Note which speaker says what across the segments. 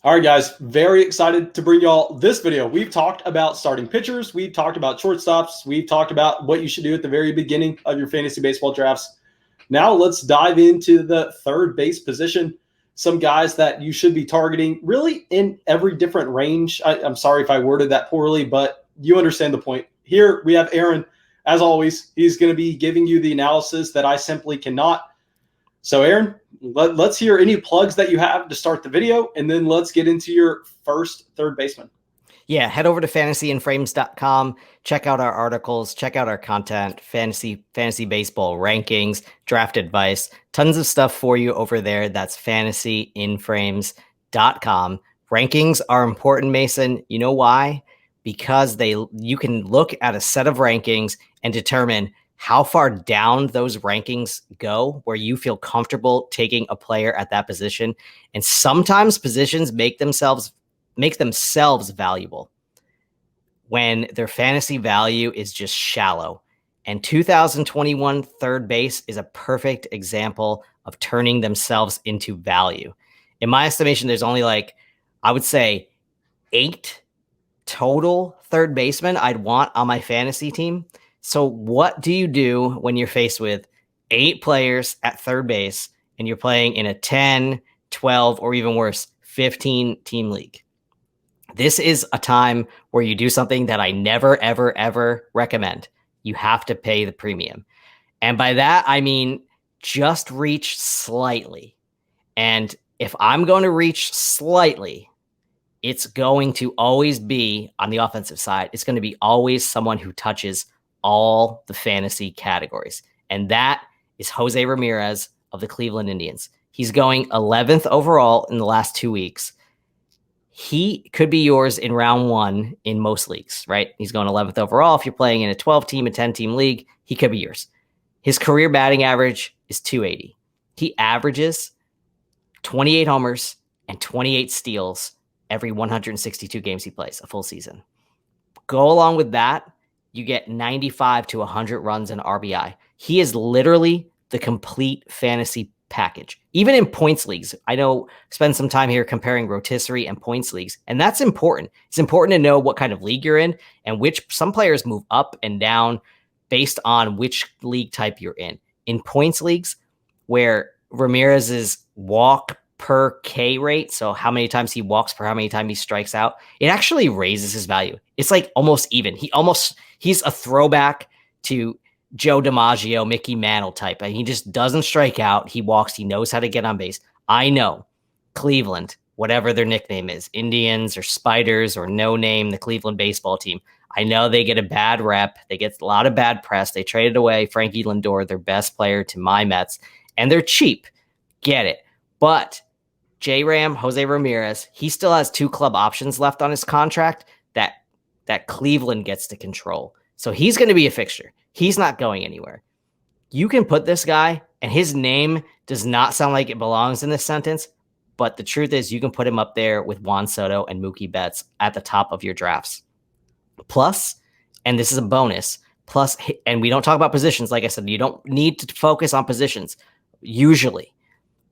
Speaker 1: All right, guys, very excited to bring y'all this video. We've talked about starting pitchers. We've talked about shortstops. We've talked about what you should do at the very beginning of your fantasy baseball drafts. Now let's dive into the third base position. Some guys that you should be targeting really in every different range. I'm sorry if I worded that poorly, but you understand the point. Here we have Aaron. As always, he's going to be giving you the analysis that I simply cannot. So Aaron, let's hear any plugs that you have to start the video, and then let's get into your first third baseman.
Speaker 2: Yeah, head over to fantasyandframes.com. Check out our articles, check out our content, fantasy baseball rankings, draft advice, tons of stuff for you over there. That's fantasyinframes.com. Rankings are important, Mason. You know why? Because you can look at a set of rankings and determine how far down those rankings go where you feel comfortable taking a player at that position. And sometimes positions make themselves valuable when their fantasy value is just shallow. And 2021 third base is a perfect example of turning themselves into value. In my estimation, there's only I would say 8 total third basemen I'd want on my fantasy team. So what do you do when you're faced with 8 players at third base and you're playing in a 10, 12, or even worse, 15 team league? This is a time where you do something that I never, ever, ever recommend. You have to pay the premium. And by that, I mean just reach slightly. And if I'm going to reach slightly, it's going to always be on the offensive side. It's going to be always someone who touches all the fantasy categories. And that is Jose Ramirez of the Cleveland Indians. He's going 11th overall in the last 2 weeks. He could be yours in round 1 in most leagues, right? He's going 11th overall. If you're playing in a 12-team, a 10-team league, he could be yours. His career batting average is 280. He averages 28 homers and 28 steals every 162 games he plays, a full season. Go along with that, you get 95 to 100 runs in RBI. He is literally the complete fantasy package. Even in points leagues, I know spend some time here comparing rotisserie and points leagues, and that's important. It's important to know what kind of league you're in and which some players move up and down based on which league type you're in. In points leagues, where Ramirez's walk per K rate, so how many times he walks per how many times he strikes out, it actually raises his value. It's like almost even. He's a throwback to Joe DiMaggio, Mickey Mantle type. And he just doesn't strike out. He walks. He knows how to get on base. I know Cleveland, whatever their nickname is, Indians or Spiders or No Name, the Cleveland baseball team. I know they get a bad rep. They get a lot of bad press. They traded away Frankie Lindor, their best player, to my Mets, and they're cheap. Get it. But J-Ram, Jose Ramirez, he still has 2 club options left on his contract that Cleveland gets to control. So he's going to be a fixture. He's not going anywhere. You can put this guy, and his name does not sound like it belongs in this sentence, but the truth is you can put him up there with Juan Soto and Mookie Betts at the top of your drafts. Plus, and this is a bonus, plus, and we don't talk about positions. Like I said, you don't need to focus on positions usually.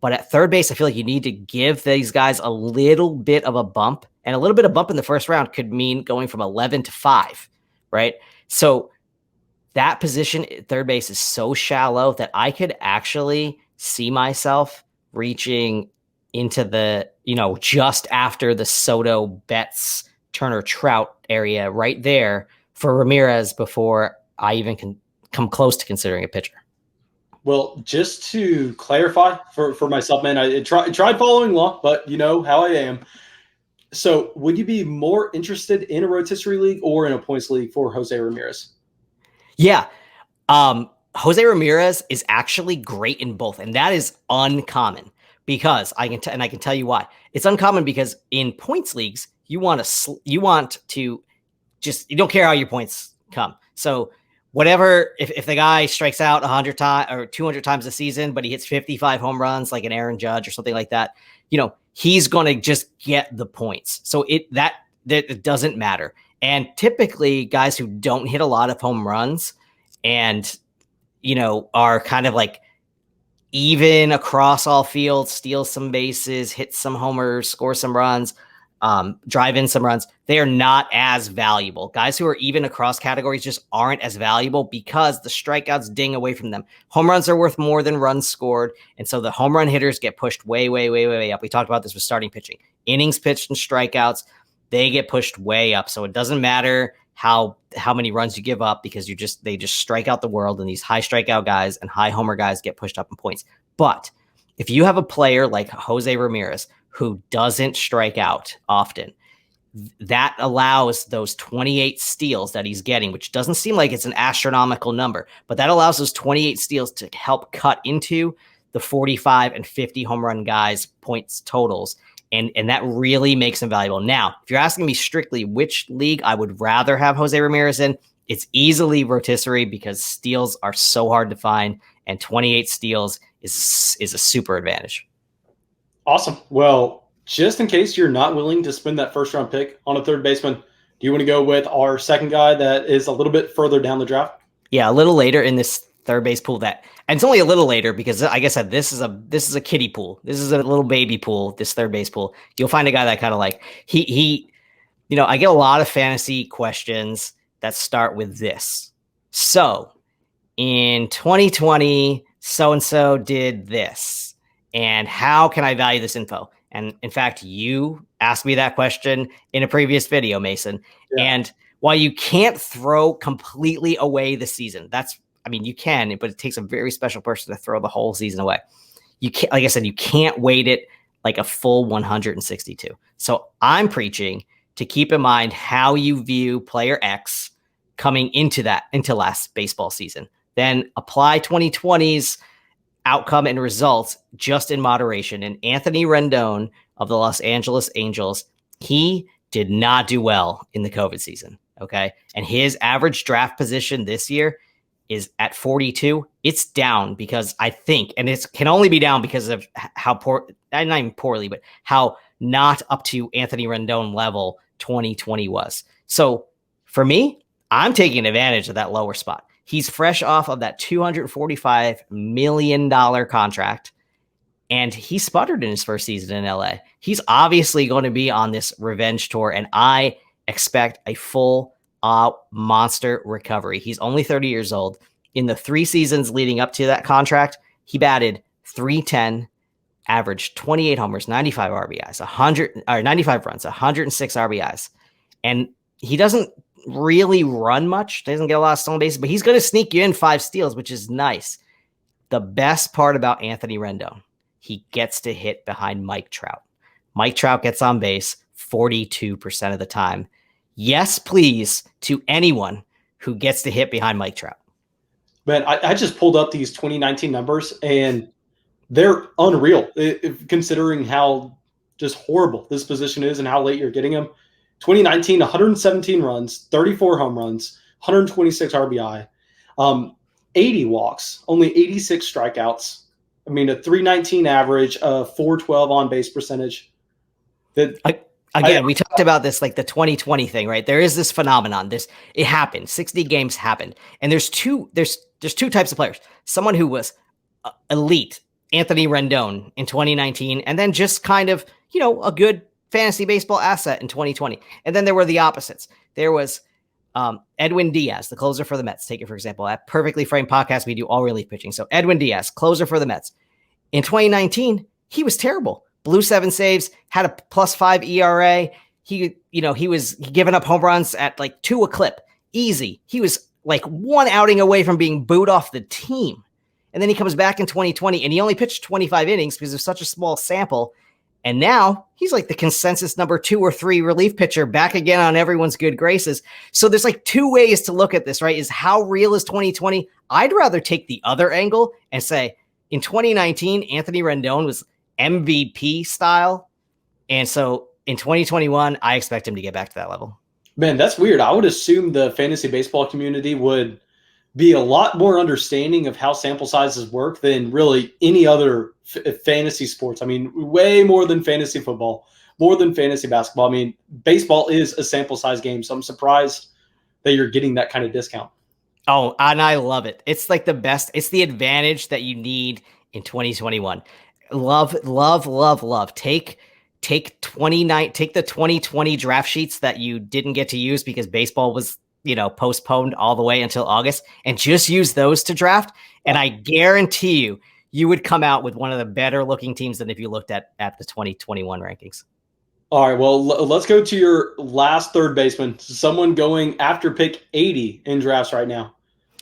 Speaker 2: But at third base, I feel like you need to give these guys a little bit of a bump. And a little bit of bump in the first round could mean going from 11 to 5, right? So that position at third base is so shallow that I could actually see myself reaching into the, just after the Soto, Betts, Turner, Trout area right there for Ramirez before I even can come close to considering a pitcher.
Speaker 1: Well, just to clarify for myself, man, I tried following along, but you know how I am. So would you be more interested in a rotisserie league or in a points league for Jose Ramirez?
Speaker 2: Yeah. Jose Ramirez is actually great in both. And that is uncommon because I can tell you why. It's uncommon because in points leagues, you don't care how your points come. So whatever, if the guy strikes out 100 times or 200 times a season, but he hits 55 home runs like an Aaron Judge or something like that, he's going to just get the points. So that doesn't matter. And typically guys who don't hit a lot of home runs and, are kind of like even across all fields, steals some bases, hits some homers, scores some runs, drive in some runs, they are not as valuable. Guys who are even across categories just aren't as valuable because the strikeouts ding away from them. Home runs are worth more than runs scored. And so the home run hitters get pushed way, way, way, way, way up. We talked about this with starting pitching. Innings pitched and strikeouts, they get pushed way up. So it doesn't matter how many runs you give up because they just strike out the world, and these high strikeout guys and high homer guys get pushed up in points. But if you have a player like Jose Ramirez who doesn't strike out often, that allows those 28 steals that he's getting, which doesn't seem like it's an astronomical number, but that allows those 28 steals to help cut into the 45 and 50 home run guys' points totals. And that really makes him valuable. Now, if you're asking me strictly which league I would rather have Jose Ramirez in, it's easily Rotisserie because steals are so hard to find, and 28 steals is a super advantage.
Speaker 1: Awesome. Well, just in case you're not willing to spend that first round pick on a third baseman, do you want to go with our second guy that is a little bit further down the draft?
Speaker 2: Yeah, a little later in this third base pool, and it's only a little later because, like I said, this is a kiddie pool. This is a little baby pool, this third base pool. You'll find a guy that kind of like he, I get a lot of fantasy questions that start with this. So in 2020, so-and-so did this, and how can I value this info? And in fact, you asked me that question in a previous video, Mason. Yeah. And while you can't throw completely away the season, you can, but it takes a very special person to throw the whole season away. You can't, like I said, you can't weight it like a full 162. So I'm preaching to keep in mind how you view player X coming into last baseball season. Then apply 2020's outcome and results just in moderation. And Anthony Rendon of the Los Angeles Angels, he did not do well in the COVID season. Okay. And his average draft position this year is at 42. It's down because I think, and it can only be down because of how poor, not even poorly, but how not up to Anthony Rendon level 2020 was. So for me, I'm taking advantage of that lower spot. He's fresh off of that $245 million contract, and he sputtered in his first season in LA. He's obviously going to be on this revenge tour, and I expect a full monster recovery. He's only 30 years old. In the 3 seasons leading up to that contract, he batted .310, averaged 28 homers, 95 RBIs, 95 runs, 106 RBIs. And he doesn't really run much, doesn't get a lot of stolen bases, but he's going to sneak you in 5 steals, which is nice. The best part about Anthony Rendon, he gets to hit behind Mike Trout. Mike Trout gets on base 42% of the time. Yes, please, to anyone who gets to hit behind Mike Trout.
Speaker 1: Man, I just pulled up these 2019 numbers, and they're unreal, considering how just horrible this position is and how late you're getting them. 2019, 117 runs, 34 home runs, 126 RBI, 80 walks, only 86 strikeouts. I mean, a 319 average, 412 on base percentage.
Speaker 2: Again, we talked about this, like the 2020 thing, right? There is this phenomenon. It happened. 60 games happened, and there's two types of players. Someone who was elite, Anthony Rendon in 2019, and then just kind of, a good fantasy baseball asset in 2020. And then there were the opposites. There was Edwin Diaz, the closer for the Mets. Take it, for example, at Perfectly Framed Podcast, we do all relief pitching. So Edwin Diaz, closer for the Mets. In 2019, he was terrible. Blew 7 saves, had a +5 ERA. He was giving up home runs at like 2 a clip. Easy. He was like 1 outing away from being booed off the team. And then he comes back in 2020 and he only pitched 25 innings because of such a small sample. And now he's like the consensus number 2 or 3 relief pitcher back again on everyone's good graces. So there's like 2 ways to look at this, right? Is how real is 2020? I'd rather take the other angle and say in 2019, Anthony Rendon was MVP style. And so in 2021, I expect him to get back to that level.
Speaker 1: Man, that's weird. I would assume the fantasy baseball community would be a lot more understanding of how sample sizes work than really any other fantasy sports. I mean, way more than fantasy football, more than fantasy basketball. I mean, baseball is a sample size game, so I'm surprised that you're getting that kind of discount.
Speaker 2: Oh, and I love it. It's like the best. It's the advantage that you need in 2021. Love, love, love, love. Take the 2020 draft sheets that you didn't get to use because baseball was, postponed all the way until August, and just use those to draft. And I guarantee you would come out with one of the better looking teams than if you looked at the 2021 rankings.
Speaker 1: All right, well, let's go to your last third baseman, someone going after pick 80 in drafts right now.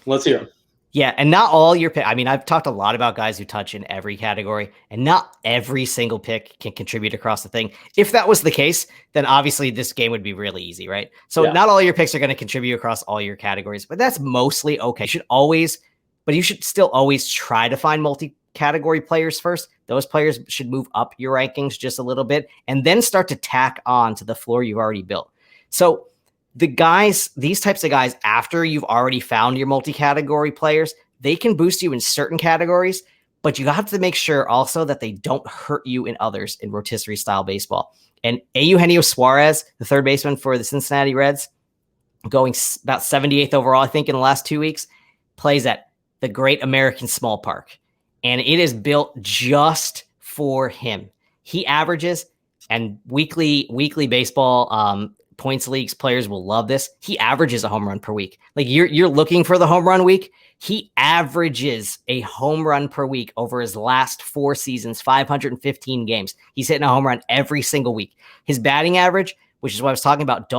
Speaker 1: Let's hear him.
Speaker 2: Yeah, and not all your pick. I mean, I've talked a lot about guys who touch in every category, and not every single pick can contribute across the thing. If that was the case, then obviously this game would be really easy, right? So not all your picks are going to contribute across all your categories, but that's mostly okay. You should still always try to find multi-category players first. Those players should move up your rankings just a little bit, and then start to tack on to the floor you've already built. So these types of guys, after you've already found your multi-category players, they can boost you in certain categories, but you have to make sure also that they don't hurt you in others in rotisserie style baseball. And Eugenio Suarez, the third baseman for the Cincinnati Reds, going about 78th overall, I think, in the last 2 weeks, plays at the Great American Small Park. And it is built just for him. He averages, and weekly baseball points leagues players will love this. He averages a home run per week. Like you're looking for the home run week. He averages a home run per week over his last 4 seasons, 515 games. He's hitting a home run every single week. His batting average, which is what I was talking about,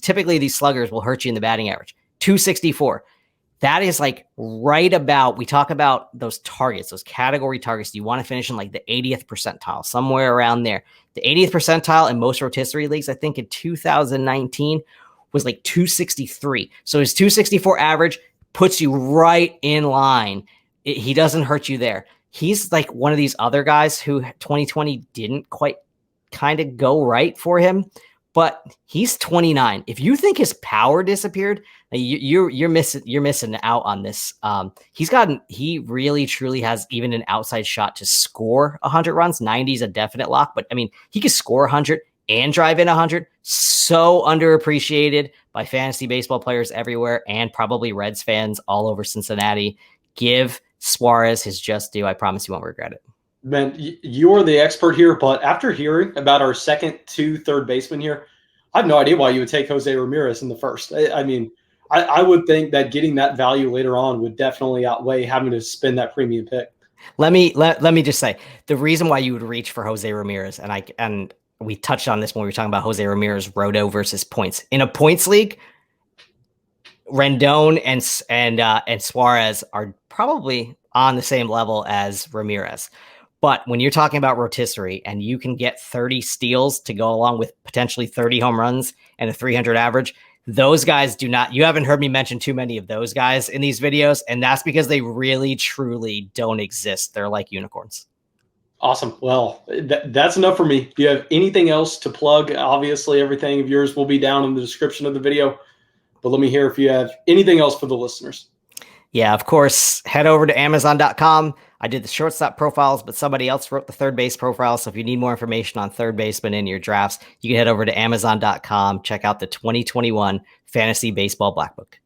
Speaker 2: typically these sluggers will hurt you in the batting average. 264. That is like right about, we talk about those targets, those category targets. You want to finish in like the 80th percentile, somewhere around there. The 80th percentile in most rotisserie leagues, I think in 2019 was like 263. So his 264 average puts you right in line. He doesn't hurt you there. He's like one of these other guys who 2020 didn't quite kind of go right for him, but he's 29. If you think his power disappeared, you're missing out on this. He really truly has even an outside shot to score 100 runs. 90 is a definite lock, but I mean, he could score 100 and drive in 100. So underappreciated by fantasy baseball players everywhere, and probably Reds fans all over Cincinnati. Give Suarez his just due. I promise you won't regret it.
Speaker 1: Man, you are the expert here, but after hearing about our second to third baseman here, I have no idea why you would take Jose Ramirez in the first. I mean, I would think that getting that value later on would definitely outweigh having to spend that premium pick.
Speaker 2: Let me just say, the reason why you would reach for Jose Ramirez, and we touched on this when we were talking about Jose Ramirez roto versus points. In a points league, Rendon and Suarez are probably on the same level as Ramirez. But when you're talking about rotisserie and you can get 30 steals to go along with potentially 30 home runs and a 300 average, those guys you haven't heard me mention too many of those guys in these videos. And that's because they really, truly don't exist. They're like unicorns.
Speaker 1: Awesome. Well, that's enough for me. Do you have anything else to plug? Obviously, everything of yours will be down in the description of the video. But let me hear if you have anything else for the listeners.
Speaker 2: Yeah, of course. Head over to Amazon.com. I did the shortstop profiles, but somebody else wrote the third base profile. So if you need more information on third baseman in your drafts, you can head over to Amazon.com. Check out the 2021 Fantasy Baseball Black Book.